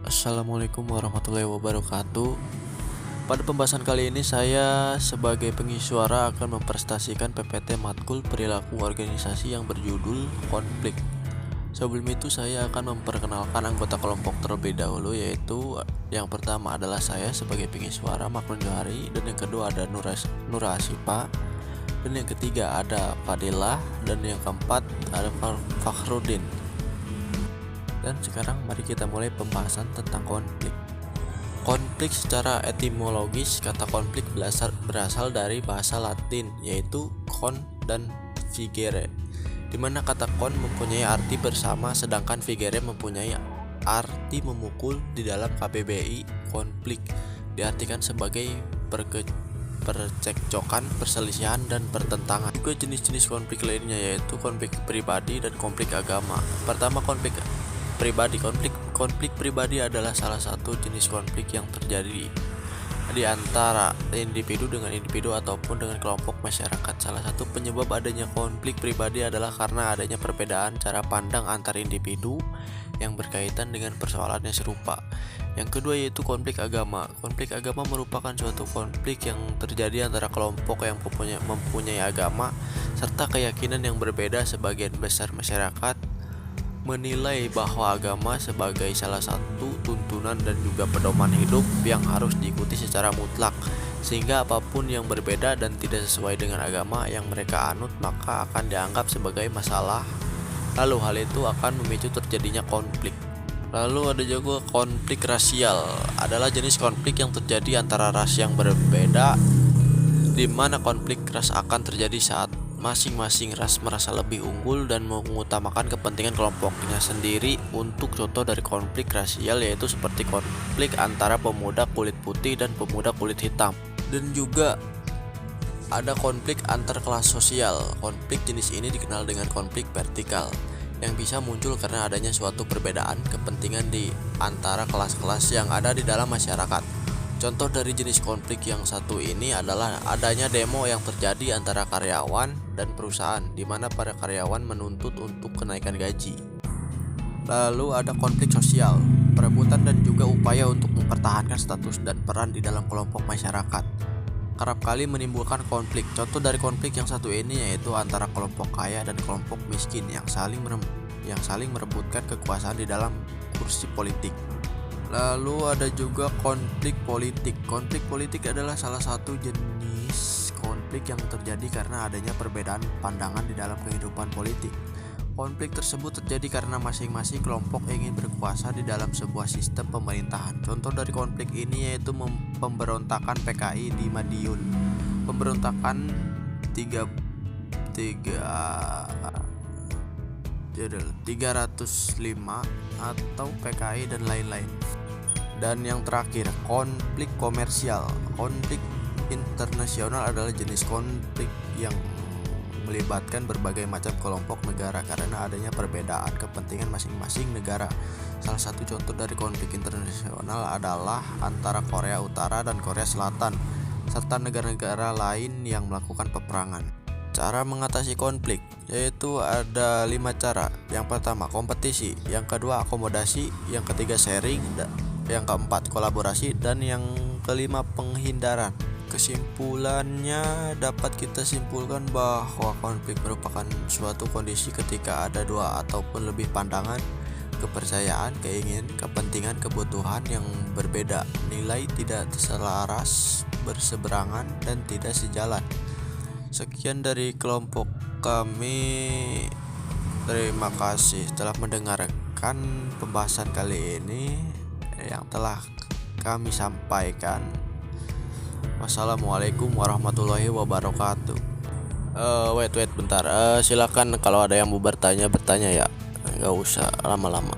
Assalamualaikum warahmatullahi wabarakatuh. Pada pembahasan kali ini saya sebagai pengisi suara akan mempresentasikan PPT matkul perilaku organisasi yang berjudul konflik. Sebelum itu saya akan memperkenalkan anggota kelompok terlebih dahulu, yaitu yang pertama adalah saya sebagai pengisi suara Maklun Johari, dan yang kedua ada Nura Asipa, dan yang ketiga ada Fadilah, dan yang keempat ada Fakhrudin. Dan sekarang mari kita mulai pembahasan tentang konflik. Konflik secara etimologis, kata konflik berasal dari bahasa Latin, yaitu con dan vigere, di mana kata con mempunyai arti bersama sedangkan vigere mempunyai arti memukul. Di dalam KBBI, konflik diartikan sebagai percekcokan, perselisihan, dan pertentangan. Juga jenis-jenis konflik lainnya yaitu konflik pribadi dan konflik agama. Pertama, konflik pribadi. Konflik pribadi adalah salah satu jenis konflik yang terjadi di antara individu dengan individu ataupun dengan kelompok masyarakat. Salah satu penyebab adanya konflik pribadi adalah karena adanya perbedaan cara pandang antar individu yang berkaitan dengan persoalan yang serupa. Yang kedua yaitu konflik agama. Konflik agama merupakan suatu konflik yang terjadi antara kelompok yang mempunyai agama serta keyakinan yang berbeda. Sebagian besar masyarakat menilai bahwa agama sebagai salah satu tuntunan dan juga pedoman hidup yang harus diikuti secara mutlak, sehingga apapun yang berbeda dan tidak sesuai dengan agama yang mereka anut maka akan dianggap sebagai masalah. Lalu hal itu akan memicu terjadinya konflik. Lalu ada juga konflik rasial, adalah jenis konflik yang terjadi antara ras yang berbeda, di mana konflik ras akan terjadi saat masing-masing ras merasa lebih unggul dan mengutamakan kepentingan kelompoknya sendiri. Untuk contoh dari konflik rasial yaitu seperti konflik antara pemuda kulit putih dan pemuda kulit hitam. Dan juga ada konflik antar kelas sosial. Konflik jenis ini dikenal dengan konflik vertikal, yang bisa muncul karena adanya suatu perbedaan kepentingan di antara kelas-kelas yang ada di dalam masyarakat. Contoh dari jenis konflik yang satu ini adalah adanya demo yang terjadi antara karyawan dan perusahaan, di mana para karyawan menuntut untuk kenaikan gaji. Lalu ada konflik sosial, perebutan dan juga upaya untuk mempertahankan status dan peran di dalam kelompok masyarakat. Kerap kali menimbulkan konflik. Contoh dari konflik yang satu ini yaitu antara kelompok kaya dan kelompok miskin yang saling merebutkan kekuasaan di dalam kursi politik. Lalu ada juga konflik politik. Konflik politik adalah salah satu jenis konflik yang terjadi karena adanya perbedaan pandangan di dalam kehidupan politik. Konflik tersebut terjadi karena masing-masing kelompok ingin berkuasa di dalam sebuah sistem pemerintahan. Contoh dari konflik ini yaitu pemberontakan PKI di Madiun, pemberontakan 305 atau PKI dan lain-lain. Dan yang terakhir, konflik komersial. Konflik internasional adalah jenis konflik yang melibatkan berbagai macam kelompok negara karena adanya perbedaan kepentingan masing-masing negara. Salah satu contoh dari konflik internasional adalah antara Korea Utara dan Korea Selatan serta negara-negara lain yang melakukan peperangan. Cara mengatasi konflik yaitu ada 5 cara. Yang pertama kompetisi, yang kedua akomodasi, yang ketiga sharing, yang keempat kolaborasi, dan yang kelima penghindaran. Kesimpulannya dapat kita simpulkan bahwa konflik merupakan suatu kondisi ketika ada dua ataupun lebih pandangan, kepercayaan, keinginan, kepentingan, kebutuhan yang berbeda, nilai tidak selaras, berseberangan, dan tidak sejalan. Sekian dari kelompok kami. Terima kasih telah mendengarkan pembahasan kali ini yang telah kami sampaikan. Wassalamualaikum warahmatullahi wabarakatuh. Wait bentar. Silakan kalau ada yang mau bertanya ya. Nggak usah lama-lama.